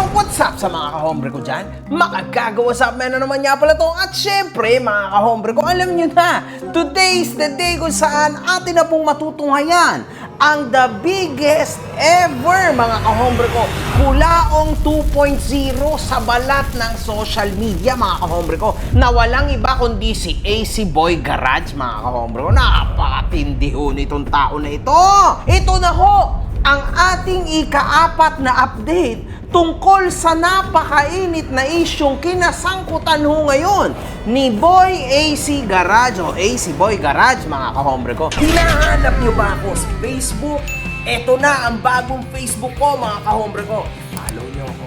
So what's up sa mga kahombre ko dyan? Makagagawa sa na naman nga pala to. At syempre mga kahombre ko, alam nyo na, today's the day kung saan atin na pong matutunghayan ang the biggest ever mga kahombre ko, Kulaong 2.0 sa balat ng social media mga kahombre ko, na walang iba kundi si AC Boy Garage mga kahombre ko. Napakatindi ho nitong tao na ito. Ito na ho ang ating ika-4 na update tungkol sa napakainit na isyong kinasangkutan ho ngayon ni Boy AC Garage o AC Boy Garage mga kahombre ko. Hinahanap nyo ba ako sa Facebook? Eto na ang bagong Facebook ko mga kahombre ko. Follow nyo ako.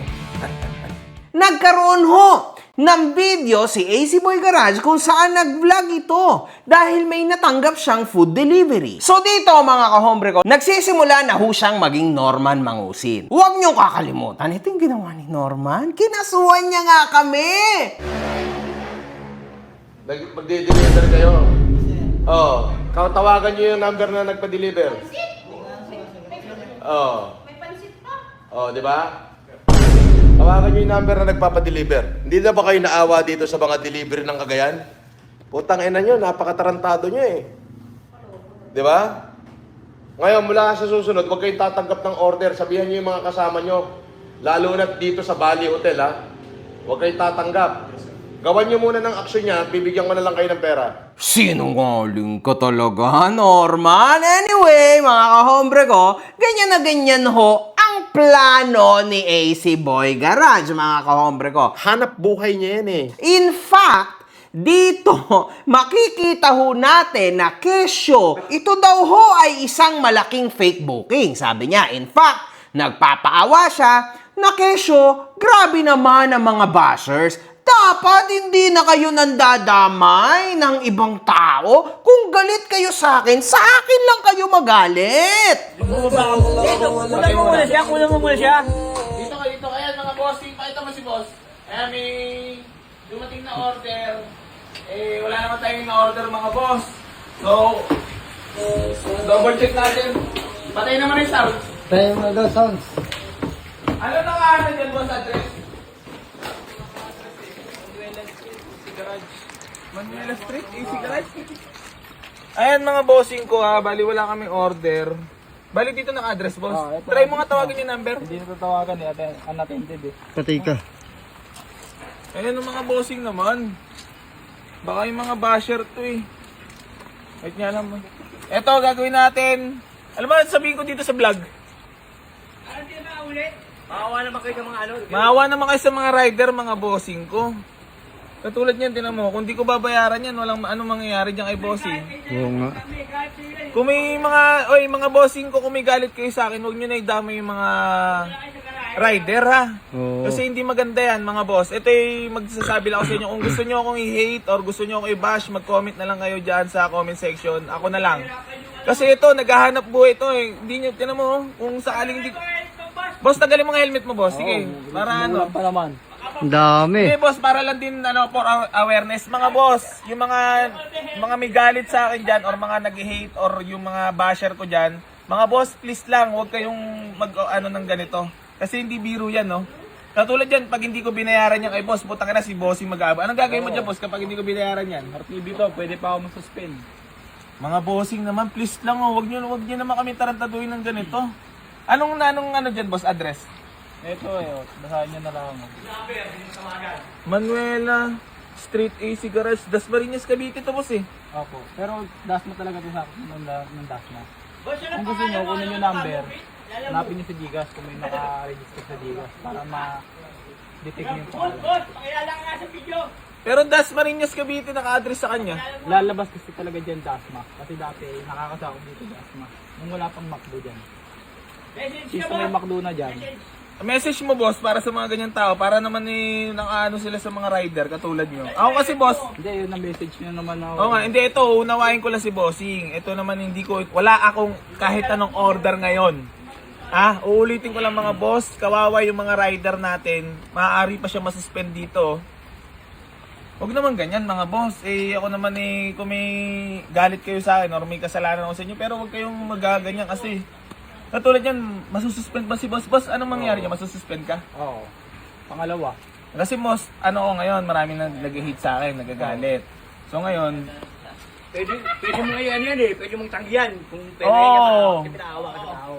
Nagkaroon ho ng video si AC Boy Garage kung saan nag-vlog ito dahil may natanggap siyang food delivery. So dito mga kahombre ko, nagsisimula na ho siyang maging Norman Mangusin. Huwag niyong kakalimutan, ito yung ginawa ni Norman. Kinasuhan niya nga kami! Magde-deliver kayo? Oo. Tawagan niyo yung number na nagpa-deliver. Oo. May pansit pa. Oo, di ba? Tawagan niyo yung number na nagpapa-deliver. Hindi na ba kayo naawa dito sa mga delivery ng Cagayan? Putang ina nyo, napakatarantado nyo eh. Di ba? Ngayon, mula sa susunod, huwag kayong tatanggap ng order. Sabihan niyo yung mga kasama nyo. Lalo na dito sa Bali Hotel, ha? Huwag kayong tatanggap. Gawan nyo muna ng aksyon niya at bibigyan ko na lang kayo ng pera. Sinungaling ka talaga, Norman. Anyway, mga kahombre ko, ganyan na ganyan ho ang plano ni AC Boy Garage, mga kahombre ko. Hanap buhay niya yan eh. In fact, dito, makikita ho natin na kesyo, ito daw ho ay isang malaking fake booking. Sabi niya, in fact, nagpapaawa siya na kesyo, grabe naman ang mga bashers. Dapat hindi na kayo nandadamay ng ibang tao. Kung galit kayo sa akin lang kayo magalit. Kulang mo muna siya. Dito, ayan mga bossing, pakita mo si boss. Ayan, may dumating na order. Eh, wala naman tayong na-order mga boss. So, double check natin. Patay naman yung sound. Tayo mo daw sounds. Ano na nga ano dyan boss address? Manuela Street, AC Garage. Ayan mga bossing ko ha, bali wala kaming order. Bali dito naka-address boss. Try mo nga tawagin yung number. Hindi na tatawagan eh, unattended eh. Patay ka. Ayan ang mga bossing naman. Baka yung mga basher to eh. Wait nga lang mo. Eto, gagawin natin. Alam mo, sabihin ko dito sa vlog. Ano din ba ulit? Maawa naman kayo sa mga ano. Maawa naman kayo sa mga rider, mga bossing ko. Katulad niyan, tinan mo, kung di ko babayaran yan, walang anong mangyayari diyan kay bossing. Oo nga. Kung may mga bossing ko, kung may galit kayo sa akin, huwag nyo na idamay yung mga rider ha. Oo. Kasi hindi maganda yan mga boss. Ito yung magsasabi lang ako sa inyo, kung gusto nyo akong i-hate or gusto nyo akong i-bash, mag-comment na lang kayo dyan sa comment section. Ako na lang. Kasi ito, naghahanap buhay ito eh. Hindi nyo, tinan mo, kung sakaling hindi... Boss, tagalin mo nga helmet mo boss. Sige, para ano. Pa naman. Ang dami. Hindi boss, para lang din for awareness. Mga boss, yung mga may galit sa akin dyan or mga nag-hate or yung mga basher ko dyan, mga boss, please lang, huwag kayong mag-ano ng ganito. Kasi hindi biro yan, no? Katulad yan, pag hindi ko binayaran yan kay boss, puta ka na si bossing mag-aaba. Anong gagawin mo dyan boss kapag hindi ko binayaran yan? RTV to, pwede pa ako mag-suspend. Mga bossing naman, please lang, oh, huwag nyo naman kami tarantaduhin ng ganito. Anong ano dyan boss, address? Ito eh, basahin nyo na lang. Manuela Street AC Garage, Dasmariñas, Cavite to boss eh. Opo. Pero Dasma talaga ito sa akin ng Dasma. Kung gusto nyo, kunin nyo number. Hanapin nyo sa Gcash kung may naka-register sa Gcash para ma-detect nyo yung pangalan. Pero Dasmariñas, Cavite, naka-address sa kanya. Lalabas kasi talaga dyan Dasma. Kasi dati nakakasakot dito Dasma. Nung wala pang McDo dyan. Since may McDo na dyan, Message mo boss para sa mga ganyan tao, para naman nang-ano sila sa mga rider katulad nyo. Ako kasi boss, hindi, yun ang message nyo naman ako. oo nga, hindi ito, unawain ko lang si bossing. Ito naman wala akong kahit anong order ngayon. Uulitin ko lang mga boss, kawawa yung mga rider natin, maaari pa siya masuspend dito. Huwag naman ganyan mga boss, ako naman kung may galit kayo sa akin or may kasalanan ako sa inyo, pero huwag kayong magaganyan kasi katulad yan, masususpend ba si boss? Boss, anong mangyari niya? Masususpend ka? Oo. Pangalawa. Kasi most, ano ko ngayon, maraming nag-hit sa akin, nagagalit. So ngayon, Pwede mo yan eh. Pwede mong tanggihan. Kung pwede Oo. yan, pinaawa ka sa tao.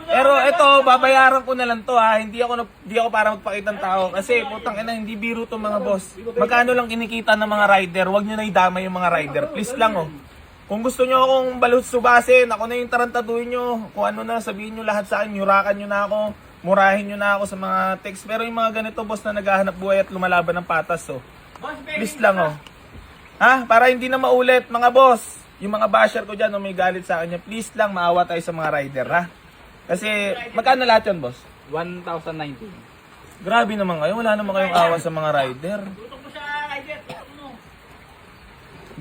pero ito, babayaran ko na lang to ha. Hindi ako para magpakita ng tao. Kasi putang ina, hindi biro to mga boss. Magkano lang kinikita ng mga rider, wag nyo na idamay yung mga rider. Please lang oh. Kung gusto nyo akong balut-subasin, ako na yung tarantaduhin nyo. Kung ano na, sabihin nyo lahat sa akin, yurakan nyo na ako. Murahin nyo na ako sa mga text. Pero yung mga ganito boss na naghahanap buhay at lumalaban ng patas oh. Please lang oh. Ha? Para hindi na maulit, mga boss. Yung mga basher ko dyan, may galit sa kanya, please lang, maawa tayo sa mga rider, ha? Kasi, magkano lahat yun, boss? 1,019. Grabe naman kayo, wala naman kayong awa sa mga rider. Tutok mo sa rider. Tutok mo.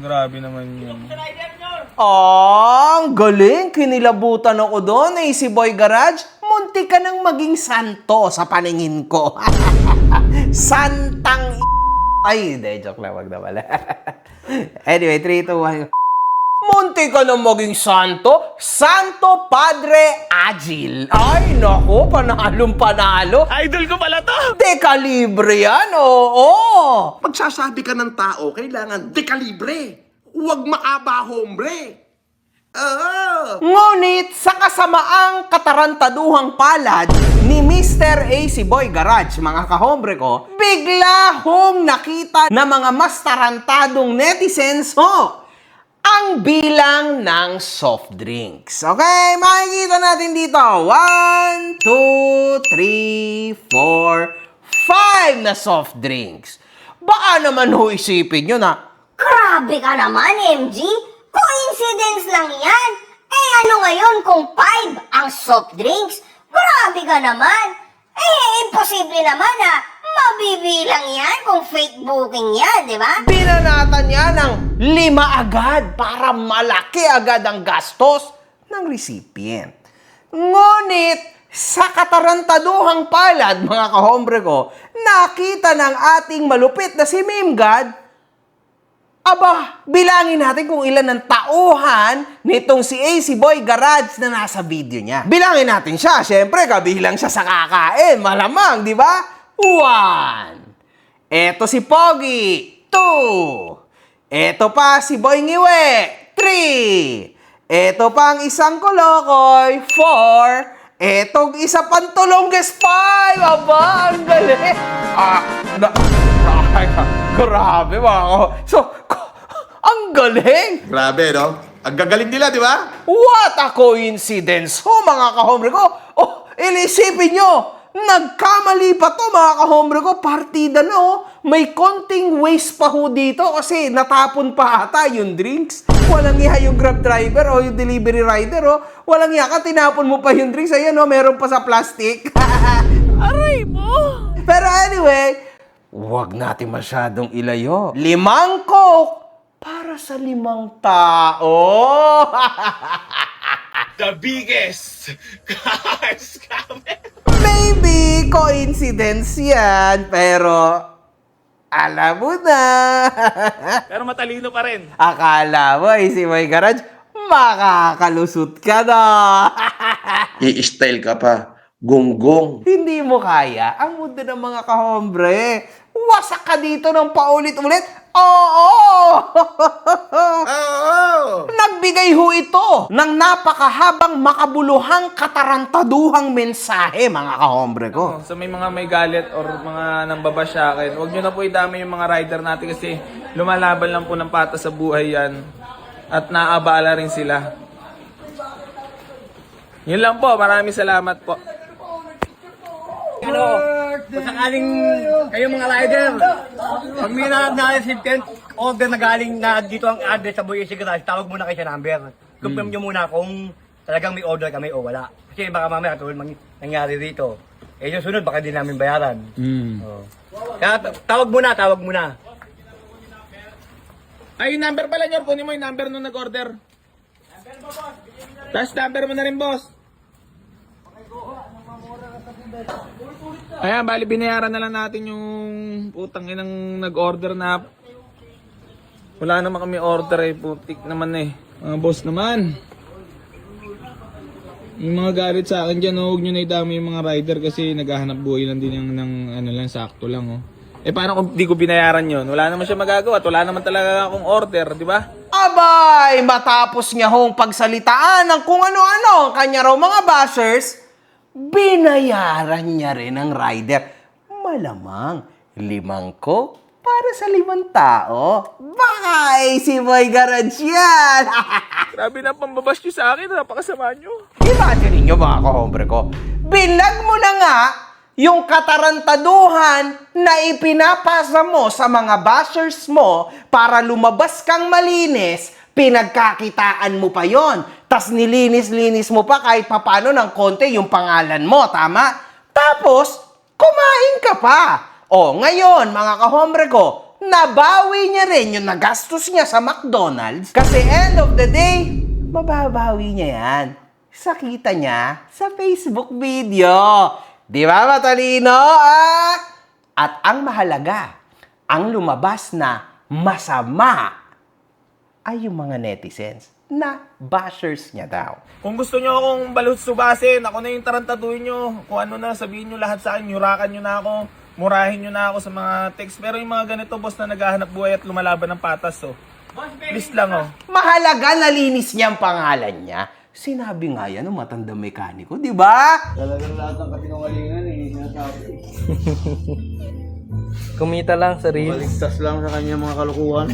Grabe naman yun. Sa rider nyo. Ang galing! Kinilabutan ako doon, AC Boy Garage. Munti ka nang maging santo sa paningin ko. Santang Ay, hindi. Joke lang. Wag na pala. Anyway, 3, 2, 1. Munti ka na maging santo. Santo Padre Agil. Ay, naku. Panalong panalo. Idol ko pala to! Dekalibre yan, oo. Pagsasabi ka ng tao, kailangan dekalibre. Huwag maaba, hombre. Ngunit sa kasamaang katarantaduhang palad ni Mr. AC Boy Garage, mga kahombre ko, bigla hong nakita na mga mas tarantadong netizens ang bilang ng soft drinks. Okay, makikita natin dito. 1, 2, 3, 4, 5 na soft drinks. Baka naman isipin nyo na, Grabe ka naman, MG! Coincidence lang yan! Eh ano ngayon kung 5 ang soft drinks? Grabe ka naman! Eh, imposible naman na mabibilang yan kung fake booking yan, di ba? binanatan niya ng 5 agad para malaki agad ang gastos ng recipient. Ngunit, sa katarantaduhang palad, mga kahombre ko, nakita ng ating malupit na si Meme God, aba, bilangin natin kung ilan ang tauhan nitong si AC Boy Garage na nasa video niya. Bilangin natin siya. Siyempre, kabilang siya sa kakain. Malamang, di ba? 1. Eto si Pogi. 2. Eto pa si Boy Ngiwe. 3. Eto pa ang isang kolokoy. 4. Etong isa pang tulongges 5. Aba, ang galing. Grabe, wow. So, ang galing. Grabe, no? Ang gagaling nila, di ba? What a coincidence, mga kahombre ko. Oh, inisipin nyo, nagkamali pa to, mga kahombre ko. Partida na, May konting waste pa dito kasi natapon pa ata yung drinks. Walang iya yung grab driver o yung delivery rider, Walang iya ka, tinapon mo pa yung drinks. Ayan, meron pa sa plastic. Aray mo! Pero anyway, huwag natin masyadong ilayo. 5 Coke para sa 5 tao. The biggest car scammer! Maybe coincidence yan, pero alam mo na. Pero matalino pa rin. Akala mo, si Boy Garage, makakalusot ka na. I-style ka pa. Gonggong. Hindi mo kaya ang mundo ng mga kahombre. Wasak ka dito ng paulit-ulit. Oo! Nagbigay ho ito ng napakahabang makabuluhang katarantaduhang mensahe, mga kahombre ko. So may mga may galit or mga nambabash sa akin, huwag nyo na po idami yung mga rider natin kasi lumalaban lang po ng patas sa buhay yan at naaabala rin sila. Yun lang po, maraming salamat po. Kung sakaling kayo mga rider, pag may na-receive kayo, order na galing na dito ang address sa Boy AC Garage, tawag muna kayo sa number. Confirm nyo muna kung talagang may order kami o wala. Kasi baka mamaya tulad nangyari rito. Eh yung sunod baka di namin bayaran. Oh. Kaya tawag muna. Ay, yung number pala nyo, kunin mo yung number nung nag-order. Plus number mo na rin, boss. Ayan, bali binayaran na lang natin yung putang inang nag-order na. Wala naman kami order putik naman Mga boss naman. Yung mga galit sa akin dyan, huwag nyo na idami yung mga rider kasi naghahanap buhay lang din yung ng ano lang, sakto lang, oh. Eh, paano kung di ko binayaran yun? Wala naman siya magagawa at wala naman talaga akong order, di ba? Abay, matapos niya hong pagsalitaan ng kung ano-ano ang kanya raw mga bashers, binayaran niya rin ang rider. Malamang, 5 ko para sa 5 tao. Bye! Si Boy Garage yan! Grabe na pambabash nyo sa akin, napakasama nyo. Imagine niyo mga kahombre ko, bilag mo na nga yung katarantaduhan na ipinapasa mo sa mga bashers mo para lumabas kang malinis, pinagkakitaan mo pa yon. Tas nilinis-linis mo pa kahit papano ng konti yung pangalan mo, tama? Tapos, kumain ka pa. O, ngayon, mga kahombre ko, nabawi niya rin yung nagastos niya sa McDonald's kasi end of the day, mababawi niya yan sa kita niya sa Facebook video. Di ba matalino? At ang mahalaga, ang lumabas na masama ay yung mga netizens na bashers niya daw. Kung gusto nyo akong balut-subasin, ako na yung tarantaduhin nyo. Kung ano na, sabihin nyo lahat sa akin, yurakan nyo na ako, murahin nyo na ako sa mga text. Pero yung mga ganito, boss, na naghahanap buhay at lumalaban ng patas, oh. Please lang, oh. Mahalaga, nalinis niya ang pangalan niya. Sinabi nga yan ng matandang mekaniko, di ba? Talagang lahat ng kasinungalingan eh. Sinasabi. Kumita lang sa reels. Baligtas lang sa kanya mga kalukuhan.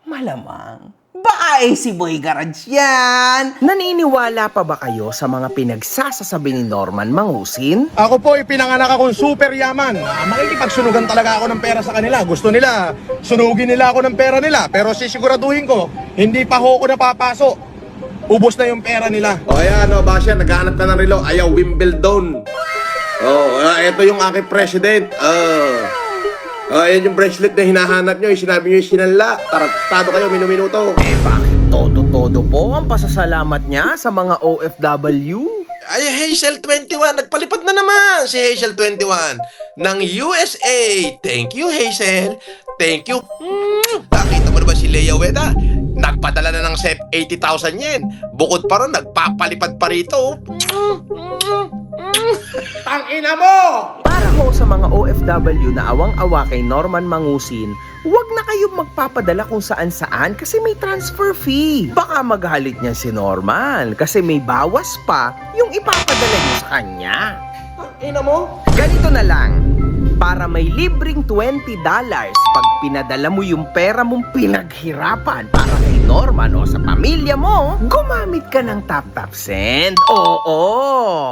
Malamang. Bye, si Boy Garage yan! Naniniwala pa ba kayo sa mga pinagsasasabi ni Norman Mangusin? Ako po, ipinanganak akong super yaman. Makikipagsunugan talaga ako ng pera sa kanila. Gusto nila, sunugin nila ako ng pera nila. Pero sisiguraduhin ko, hindi pa ho ako napapasok. Ubos na yung pera nila. O ayan, o Basya, naghahanap ka ng relo. Ayaw, Wimbledon. Ito yung aking president. Ayan yung bracelet na hinahanap nyo. Sinabi nyo yung sinanla. Tarantado kayo, minuto. Eh bakit todo-todo po ang pasasalamat niya sa mga OFW? Ay, Hazel 21. Nagpalipad na naman si Hazel 21 ng USA. Thank you, Hazel. Thank you. Nakita mo na ba si Leia Weda? Nagpadala na ng 80,000 yen. Bukod pa ron, nagpapalipad pa rito. Tangina mo! Para ho sa mga OFW na awang-awa kay Norman Mangusin, huwag na kayong magpapadala kung saan-saan kasi may transfer fee. Baka maghalit niyan si Norman kasi may bawas pa yung ipapadala niyo sa kanya. Tangina mo? Ganito na lang, para may libreng $20 pag pinadala mo yung pera mong pinaghirapan para kay Norman o sa pamilya mo, gumamit ka ng TapTap Send. Oo!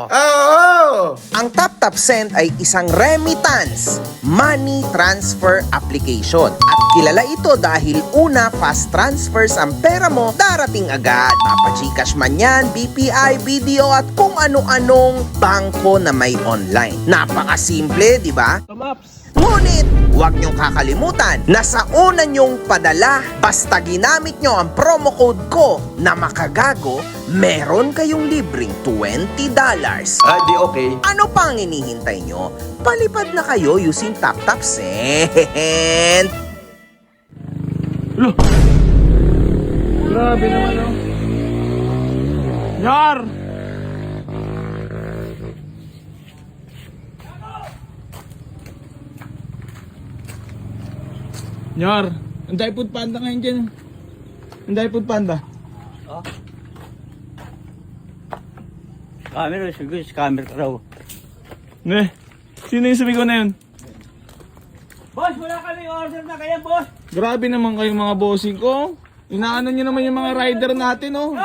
Oo! Ang TapTap Send ay isang remittance money transfer application. At kilala ito dahil una, fast transfers ang pera mo darating agad. Mapa-Gcash man yan, BPI, BDO at kung ano-anong bangko na may online. Napakasimple, di ba? Ngunit, huwag niyong kakalimutan na sa una niyong padala, basta ginamit niyo ang promo code ko na makagago, meron kayong libreng $20. Di okay. Ano pang hinihintay nyo? Palipad na kayo using TapTap Send. Grabe naman, oh. Yar! Yar! Ang dahil food panda ngayon dyan. Ang dahil food panda. Camera, siguro si camera raw. Ne? Sino yung sumigaw na yun? Boss, wala kami order na kaya, boss. Grabe naman kayo mga bossing ko. Inaano nyo naman yung mga rider natin, oh.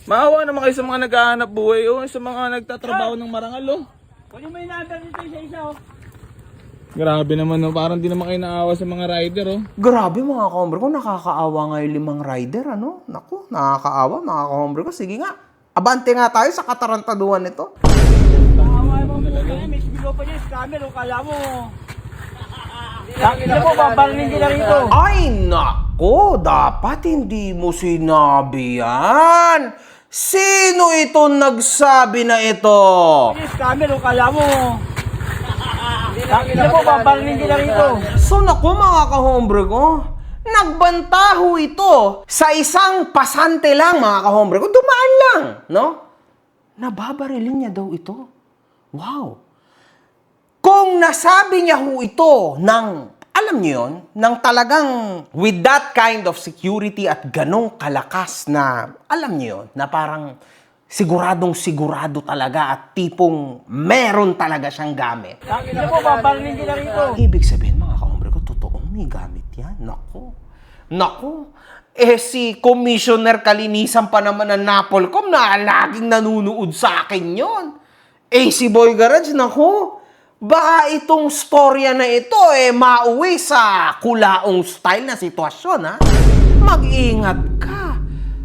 Maawa naman kayo sa mga naghahanap buhay, oh. Sa mga nagtatrabaho ng marangal, oh. Kunin mo yung number nito isa-isa, oh. Grabe naman, oh. Parang di naman kayo naawa sa mga rider, oh. Grabe mga kahombre ko, nakakaawa nga yung 5 rider, ano? Naku, nakakaawa mga kahombre ko. Sige nga, abante nga tayo sa katarantaduhan nito. Awa mo talaga. May sigaw pa niya, scammer, oh. Kala mo. Bakit mo, babalingin kita rito. Ay, nako, dapat hindi mo sinabi yan. Sino ito nagsabi na ito? Scammer, oh. Kala mo. Bakit mo, babalingin kita rito. So naku mga kahombre ko, nagbantaho ito sa isang pasante lang mga kahombre ko. Dumaan lang, no? nababarilin niya daw ito. Wow! Kung nasabi niya ho ito ng, alam niyo yun, ng talagang with that kind of security at ganong kalakas na, alam niyo yun, na parang siguradong sigurado talaga at tipong meron talaga siyang gamit. Tangin na po, babarilin kita rito. Ibig sabihin, mga kahombre ko, totoong may gamit yan. Naku. Si Commissioner Kalinisan pa naman ng Napolcom na laging nanunood sa akin yon. Si Boy Garage, naku. Baka itong storya na ito mauwi sa kulaong style na sitwasyon, ha? Mag-ingat ka.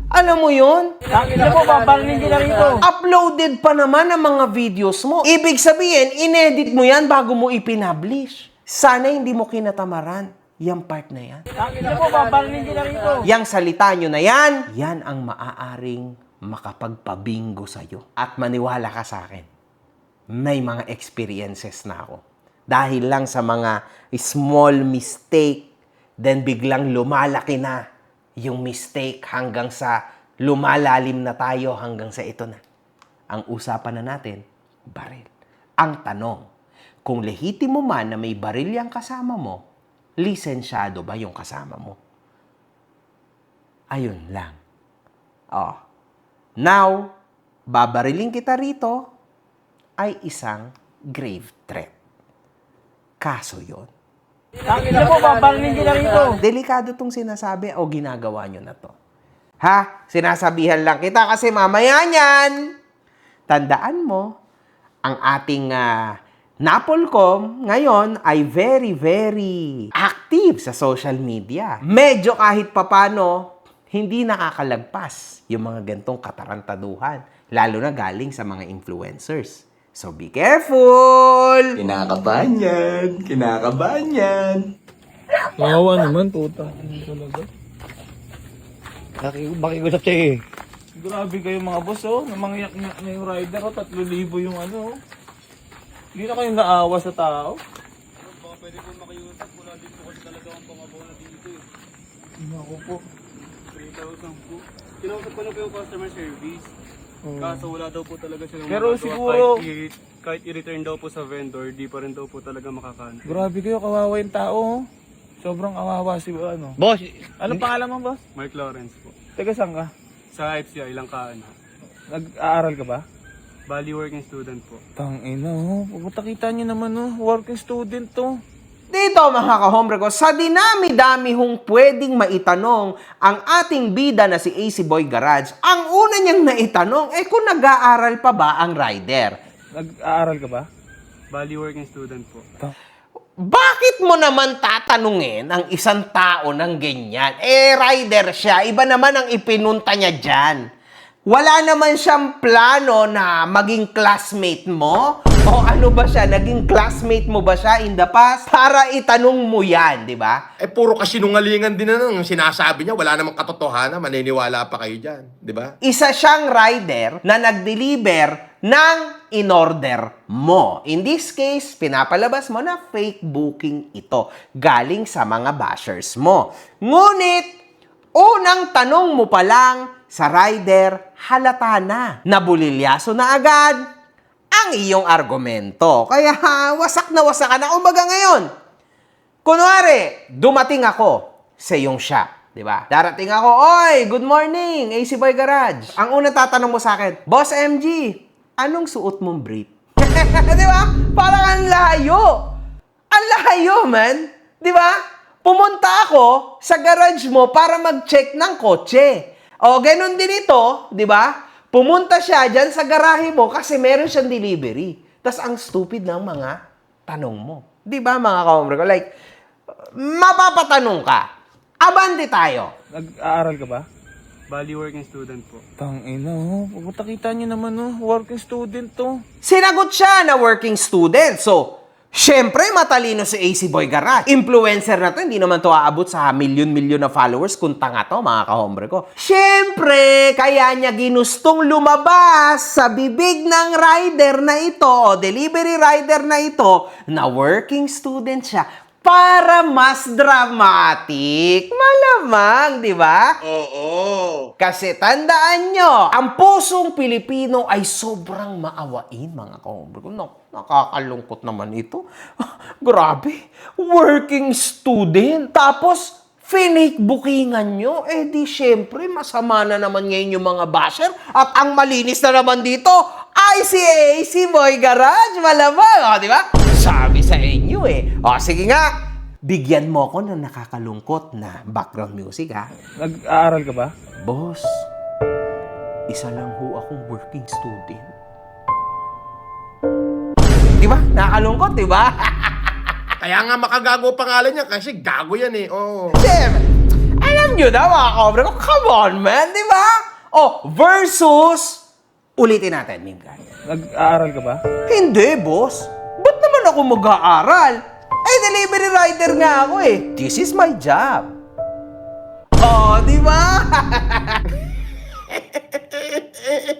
Alam mo yon? Tangin na po, babarilin kita rito. Uploaded pa naman ang mga videos mo. Ibig sabihin, inedit mo yan bago mo ipinublish. Sana hindi mo kinatamaran yung part na yan. Tangin na po, babarilin kita rito. Yang salita nyo na yan, yan ang maaaring makapagpabingo sa'yo. At maniwala ka sa akin, may mga experiences na ako. Dahil lang sa mga small mistake, then biglang lumalaki na yung mistake hanggang sa lumalalim na tayo hanggang sa ito na. Ang usapan na natin, baril. Ang tanong, kung lehitimo man na may baril yung kasama mo, lisensyado ba yung kasama mo? Ayun lang. Now, babarilin kita rito ay isang grave threat. Kaso yon. Tangin na po, babarilin kita rito. Delikado tong sinasabi o ginagawa nyo na to. Ha? Sinasabihan lang kita kasi mamaya niyan. Tandaan mo, ang ating Napolcom ngayon ay very, very active sa social media. Medyo kahit papano, hindi nakakalagpas yung mga gantong katarantaduhan. Lalo na galing sa mga influencers. So be careful! Kinakabahan yan. Kawawa naman, puta. Talaga. Makikusap siya Grabe kayo mga boss, namangyak na yung rider, 3,000 yung ano. Hindi na kayo naawa sa tao. Baka pwede po makiusap mula dito kasi talaga ang pangabaw na dito Ako po. 3,000 po. Kinausap ko na po yung customer service. Kaso wala daw po talaga silang Pero magagawa. siguro- Kahit i-return daw po sa vendor, di pa rin daw po talaga makakanta. Grabe kayo, kawawa yung tao. Sobrang kawawa si ano. Boss, Anong pangalan mo, boss? Mark Lawrence po. Taga saan ka? Sa FCI, Langkaan. Nag-aaral ka ba? Bali working student po. Tangina, pupunta kita nyo naman, working student to. Dito mga kahombre ko, sa dinami-dami hong pwedeng maitanong ang ating bida na si AC Boy Garage, ang una niyang naitanong, kung nag-aaral pa ba ang rider? Nag-aaral ka ba? Bali working student po. Bakit mo naman tatanungin ang isang tao ng ganyan? Rider siya, iba naman ang ipinunta niya dyan. Wala naman siyang plano na maging classmate mo? O ano ba siya? Naging classmate mo ba siya in the past? Para itanong mo yan, di ba? Puro kasinungalingan din na nang sinasabi niya. Wala namang katotohanan. Maniniwala pa kayo dyan. Di ba? Isa siyang rider na nag-deliver ng in-order mo. In this case, pinapalabas mo na fake booking ito. Galing sa mga bashers mo. Ngunit, unang tanong mo pa lang sa rider, halata na. Nabulilyaso na agad ang iyong argumento. Kaya wasak na na. Umbaga ngayon, kunwari, dumating ako sa iyong shop. Diba? Darating ako, oy, good morning, AC Boy Garage. Ang unang tatanong mo sa akin, Boss MG, anong suot mong brief? Diba? Parang ang layo. Ang layo, man. Diba? Pumunta ako sa garage mo para mag-check ng kotse. O, ganun din ito, di ba? Pumunta siya dyan sa garahe mo kasi meron siyang delivery. Tas ang stupid ng mga tanong mo. Di ba, mga kahombre ko? Like, mapapatanong ka. Abante tayo. Nag-aaral ka ba? Bali working student po. Tangina, pupunta kita nyo naman, working student to. Sinagot siya na working student. So, syempre, matalino si AC Boy Garage. Influencer na to, hindi naman to aabot sa milyon-milyon na followers kung tanga to, mga kahombre ko. Syempre, kaya niya ginustong lumabas sa bibig ng rider na ito, o delivery rider na ito, na working student siya, para mas dramatic. Malamang, di ba? Oo. Kasi tandaan nyo, ang pusong Pilipino ay sobrang maawain, mga kahombre ko. Nakakalungkot naman ito. Grabe, working student. Tapos, finake bookingan nyo. Eh di syempre, masama na naman ngayon yung mga basher. At ang malinis na naman dito, ay si Boy Garage. Malamang, di ba? Sabi sa inyo eh. O, sige nga. Bigyan mo ako ng nakakalungkot na background music, ha? Nag-aaral ka ba? Boss, isa lang ho akong working student. Di ba? Nakakalungkot, di ba? Kaya nga makagago pangalan niya kasi gago yan eh. Oo. Siyempre, alam nyo na mga kaobre ko, come on man, di ba? Oh, versus, ulitin natin, meme guy. Nag-aaral ka ba? Hindi, boss. Ba't naman ako mag-aaral? Eh, delivery rider nga ako eh. This is my job. Oh, di ba?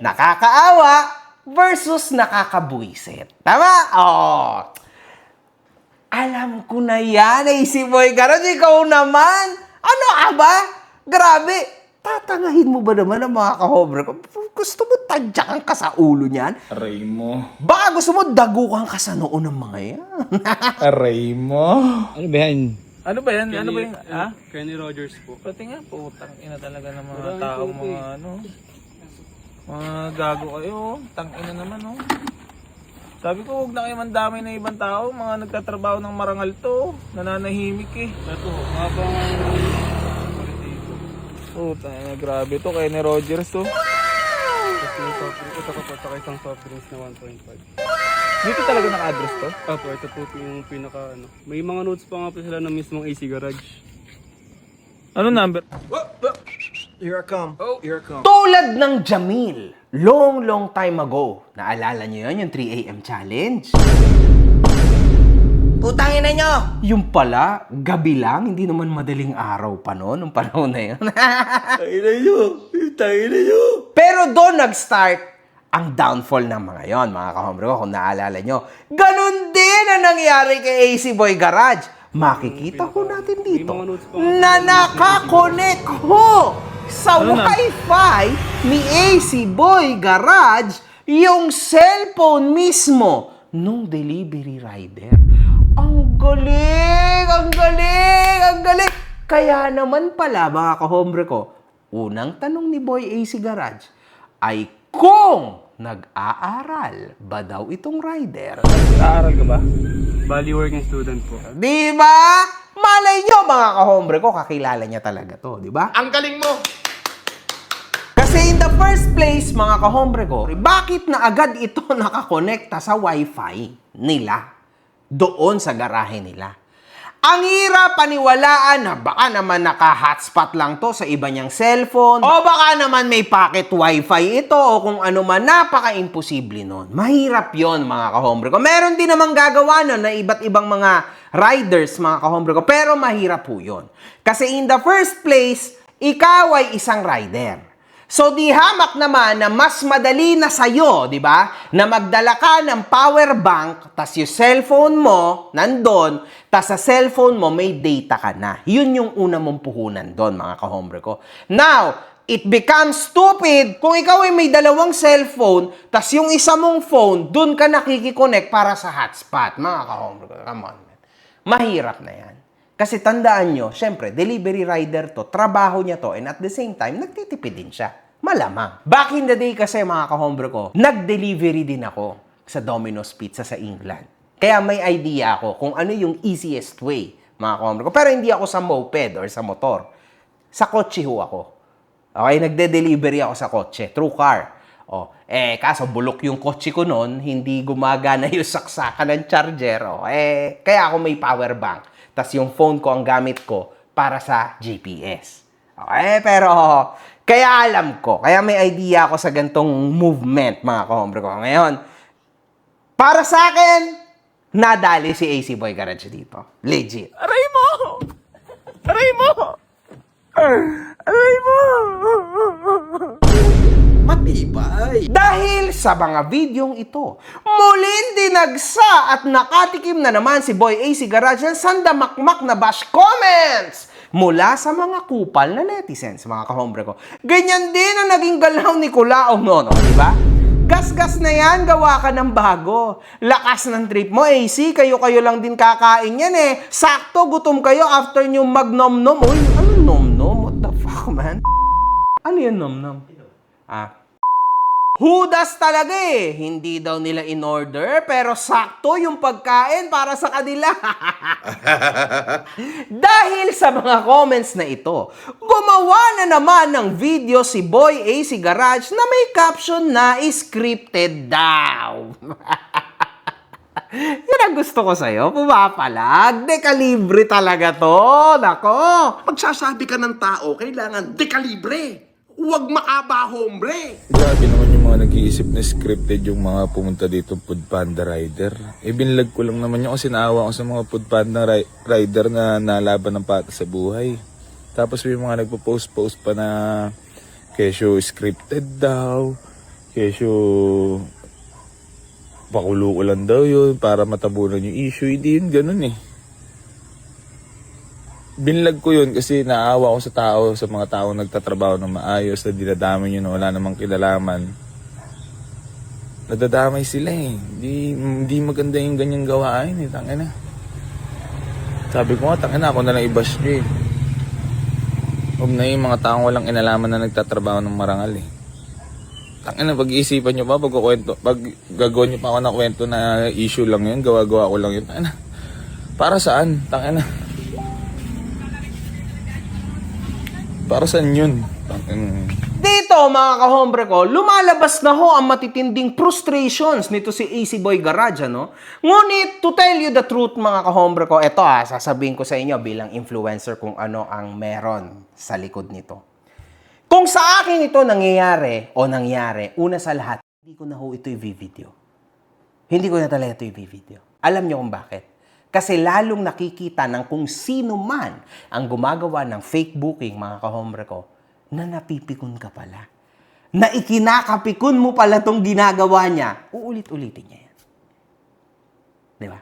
Nakakaawa versus nakakabuisit. Tama? Oh. Alam ko na yan, si Boy Garage. Ikaw naman. Ano ka ba? Grabe. Tatangahin mo ba naman ang mga kahobre ko? Gusto mo tadyakan ka sa ulo niyan? Aray mo. Baka gusto mo dagukan ka sa noo ng mga yan. Aray mo. Ano ba yan? Ano ba yan? Ano ba yung... Ha? Kenny Rogers po. Pati nga, putang ina talaga ng mga Maraming tao, po, mga ano. Mga gago kayo, tang ina naman, oh. Sabi ko, huwag na kayo mandamay ng ibang tao. Mga nagtatrabaho ng marangal to. Nananahimik eh. Ito, mga pang politiko. Puta na, grabe to. Kenny Rogers to. Tapos yung soft drink, ito pa po, saka isang soft drinks na 1.5. Dito talaga naka-address to? Opo, ito po yung pinaka ano. May mga notes pa nga po sila ng mismong AC Garage. Ano number? Tulad ng Jamil, long time ago. Naalala niyo yun, yung 3 AM challenge? Putangin na nyo! Yung pala, gabi lang, hindi naman madaling araw pa noon, nung panahon na yun. Tangin na nyo! Pero doon nag-start ang downfall ng mga yon, mga kahombre ko, kung naalala nyo. Ganon din ang nangyari kay AC Boy Garage. Makikita ko natin dito na nakakonect ho sa Wi-Fi ni AC Boy Garage yung cellphone mismo nung delivery rider. Ang galing! Ang galing! Ang galing! Kaya naman pala, mga kahombre ko, unang tanong ni Boy AC Garage ay kung nag-aaral ba daw itong rider? Nag-aaral ka ba? Bali working student po. Di ba? Malay nyo, mga kahombre ko, kakilala niya talaga to, di ba? Ang galing mo! Kasi in the first place, mga kahombre ko, bakit na agad ito nakakonekta sa Wi-Fi nila doon sa garahe nila? Ang hirap paniwalaan na baka naman naka-hotspot lang to sa iba niyang cellphone o baka naman may pocket wifi ito o kung ano man, napaka-imposible nun. Mahirap yon, mga kahombre ko. Meron din namang gagawa nun na iba't ibang mga riders, mga kahombre ko, pero mahirap po yun. Kasi in the first place, ikaw ay isang rider. So, di hamak naman na mas madali na sa'yo, di ba? Na magdala ka ng power bank, tas yung cellphone mo, nandun, tas sa cellphone mo, may data ka na. Yun yung una mong puhunan doon, mga kahombre ko. Now, it becomes stupid kung ikaw ay may dalawang cellphone, tas yung isa mong phone, dun ka nakikiconnect para sa hotspot. Mga kahombre ko, come on, man. Mahirap na yan. Kasi tandaan nyo, syempre, delivery rider to, trabaho niya to, and at the same time, nagtitipid din siya. Malamang. Back in the day kasi, mga kahombre ko, nag-delivery din ako sa Domino's Pizza sa England. Kaya may idea ako kung ano yung easiest way, mga kahombre ko. Pero hindi ako sa moped or sa motor. Sa kotse ho ako. Okay, nagde-delivery ako sa kotse, through car. Kaso bulok yung kotse ko noon, hindi gumagana yung saksakan ng charger. Kaya ako may power bank. Tas yung phone ko ang gamit ko para sa GPS. Okay, pero kaya alam ko, kaya may idea ako sa gantong movement, mga kahombre ko. Ngayon, para sa akin, nadali si AC Boy Garage dito. Legit. Aray mo! Aray mo! Aray mo! matibay. Dahil sa mga videong ito, muling dinagsa at nakatikim na naman si Boy AC Garage ng sandamakmak na bash comments mula sa mga kupal na netizens, mga kahombre ko. Ganyan din ang naging galaw ni Kulaong noon, di ba? Gas-gas na yan, gawa ka ng bago. Lakas ng trip mo, AC, kayo-kayo lang din kakain yan eh. Sakto, gutom kayo after nyo mag-nom-nom. Uy, ano nom-nom? What the fuck, man? Ano yun nom-nom? Hudas talaga eh. Hindi daw nila in-order, pero sakto yung pagkain para sa kanila. Dahil sa mga comments na ito, gumawa na naman ng video si Boy AC Garage na may caption na scripted daw. Yan ang gusto ko sa'yo, pumapalag. Dekalibre talaga to. Nako. Magsasabi ka ng tao, kailangan dekalibre. Huwag makaba, hombre. Grabe naman yung mga nag-iisip na scripted yung mga pumunta dito Foodpanda rider. Binlag ko lang naman yung kasi naawa ko sa mga Foodpanda rider na nalaban ng pata sa buhay. Tapos may mga nagpo-post pa na kesyo scripted daw, kesyo pakulo ko lang daw yun para matabunan yung issue. Hindi yun ganun eh. Binlag ko yun kasi naawa ko sa tao, sa mga tao nagtatrabaho ng maayos na dinadamay nyo na wala namang kilalaman. Nadadamay sila eh. Hindi maganda yung ganyang gawain eh. Tangina. Sabi ko nga, tangina ako na lang i-bash nyo eh. Huwag na yung mga taong walang inalaman na nagtatrabaho ng marangal eh. Tangina, pag-iisipan nyo pa, pag gagawin nyo pa ako ng kwento na issue lang yun, gawa-gawa ko lang yun. Tangina. Para saan? Tangina. Para saan yun? Dito, mga kahombre ko, lumalabas na ho ang matitinding frustrations nito si AC Boy Garage, ano? Ngunit, to tell you the truth, mga kahombre ko, eto sasabihin ko sa inyo bilang influencer kung ano ang meron sa likod nito. Kung sa akin ito nangyayari, una sa lahat, hindi ko na ho ito i-video. Hindi ko na talaga ito i-video. Alam niyo kung bakit? Kasi lalong nakikita ng kung sino man ang gumagawa ng fake booking, mga kahombre ko, na napipikon ka pala. Na ikinakapikon mo pala tong ginagawa niya, uulit-ulitin niya yan. Di ba?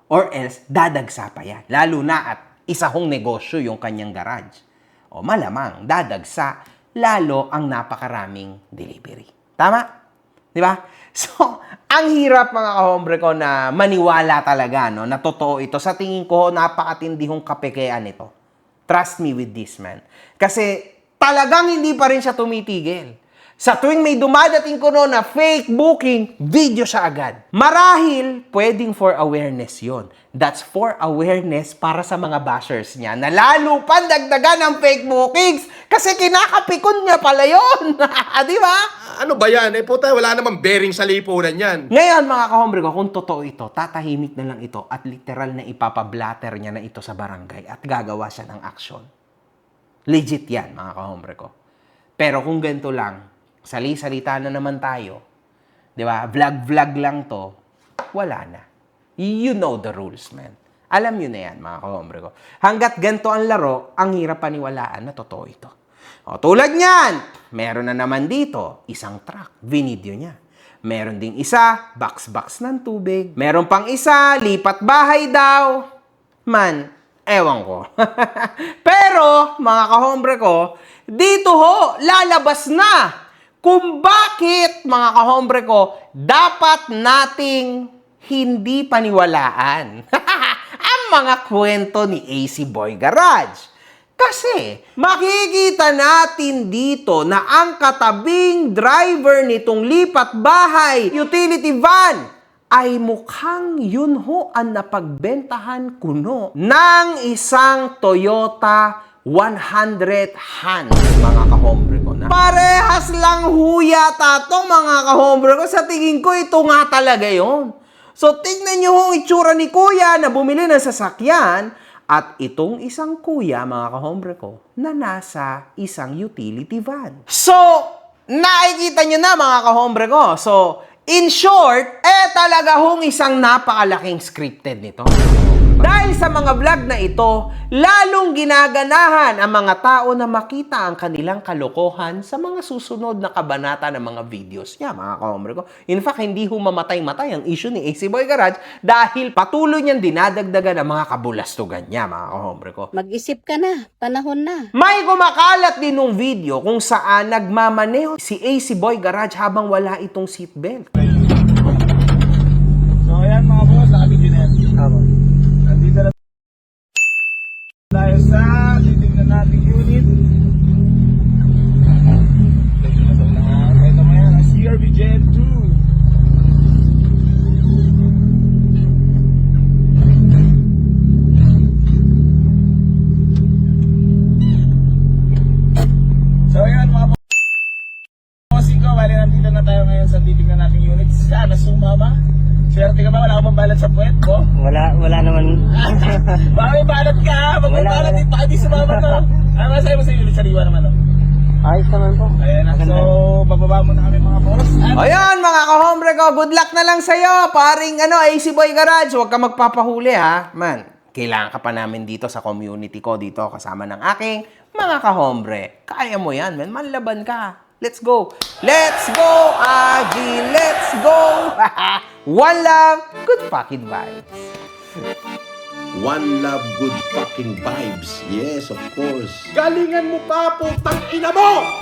Or else, dadagsa pa yan. Lalo na at isa hong negosyo yung kanyang garage. O malamang, dadagsa, lalo ang napakaraming delivery. Tama? Di ba? So, ang hirap mga kahombre ko na maniwala talaga, no, na totoo ito. Sa tingin ko, napakatindihong kapekean ito. Trust me with this, man. Kasi talagang hindi pa rin siya tumitigil. Sa tuwing may dumadating ko noon na fake booking, video siya agad. Marahil, pwedeng for awareness yon. That's for awareness para sa mga bashers niya na lalo pa dagdagan ng fake bookings kasi kinakapikon niya pala yun. Di ba? Ano ba yan? Puta, wala namang bearing sa lipunan yan. Ngayon, mga kahombre ko, kung totoo ito, tatahimik na lang ito at literal na ipapablatter niya na ito sa barangay at gagawa siya ng aksyon. Legit yan, mga kahombre ko. Pero kung ganito lang, sali-salita na naman tayo, di ba? Vlog-vlog lang to, wala na. You know the rules, man. Alam nyo na yan, mga kahombre ko. Hanggat ganito ang laro, ang hirap paniwalaan na totoo ito. O, tulad niyan, meron na naman dito, isang truck, vinidyo niya. Meron ding isa, box-box ng tubig. Meron pang isa, lipat bahay daw. Man, ewan ko. Pero, mga kahombre ko, dito ho, lalabas na kung bakit, mga kahombre ko, dapat nating hindi paniwalaan ang mga kwento ni AC Boy Garage. Kasi makikita natin dito na ang katabing driver nitong lipat bahay utility van ay mukhang yun ho ang napagbentahan kuno ng isang Toyota 100 Hans, mga kahombre ko na. Parehas lang huya tatong mga kahombre ko. Sa tingin ko, ito nga talaga yon. So, tignan nyo ang itsura ni kuya na bumili ng sasakyan at itong isang kuya, mga kahombre ko, na nasa isang utility van. So, nakikita nyo na mga kahombre ko. So, in short, talaga hong isang napakalaking scripted nito. Dahil sa mga vlog na ito, lalong ginaganahan ang mga tao na makita ang kanilang kalokohan sa mga susunod na kabanata ng mga videos niya, mga kahombre ko. In fact, hindi humamatay-matay ang issue ni AC Boy Garage dahil patuloy niyang dinadagdagan ang mga kabulastugan niya, mga kahombre ko. Mag-isip ka na, panahon na. May kumakalat din ng video kung saan nagmamaneho si AC Boy Garage habang wala itong seatbelt. So ayan mga boss, nakabidyo na yan. Nandito na tayo sa titignan nating unit. Ito mo yan, ang CRV Gen 2. So ayan mga bossing ko, bali nandito na tayo ngayon sa titignan nating unit. Sana sumama. Swerte ka ba? Wala ka bang balat sa puwet mo? Wala naman. Baka may balat ka ha? Pag may balat, baka di sumama to. Ano masaya mo sa unit? Sariwa naman o. Ayos naman po. Ayan na. So, bababa muna kami mga boss. Ayan, mga kahombre ko, good luck na lang sa'yo, paring AC Boy Garage. Huwag ka magpapahuli, ha? Man, kailangan ka pa namin dito sa community ko, dito kasama ng aking mga kahombre. Kaya mo yan, man. Manlaban ka. Let's go. Let's go, Aji. Let's go. One love, good fucking vibes. One love, good fucking vibes. Yes, of course. Galingan mo pa, putang ina mo!